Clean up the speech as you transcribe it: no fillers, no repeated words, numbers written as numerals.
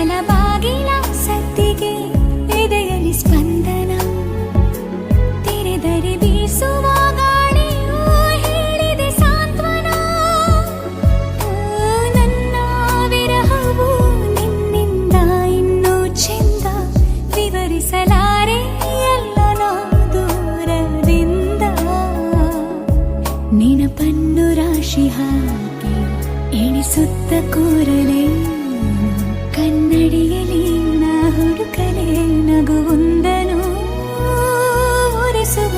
ಮನಸ್ಸಿನ ಬಾಗಿಲ ಸತ್ತಿಗೆ ಎದೆಯಲ್ಲಿ ಸ್ಪಂದನ ತೆರೆದರೆ ಬೀಸುವ ಗಾಳಿಯು ಹೇಳಿದೆ ಸಾಂತ್ವನ. ನನ್ನ ವಿರಹವು ನಿನ್ನಿಂದ ಇನ್ನೂ ಚೆಂದ ವಿವರಿಸಲಾರೆ ಎಲ್ಲ ನಾ ದೂರದಿಂದ. ನೆನಪನ್ನು ರಾಶಿ ಹಾಕಿ ಎಣಿಸುತ್ತ ಕೂರಲೇ ಕನ್ನಡಿಯಲ್ಲಿ ನಾ ಹುಡುಕಲೇ ನಗುವುಂದನು ಒರೆಸುವ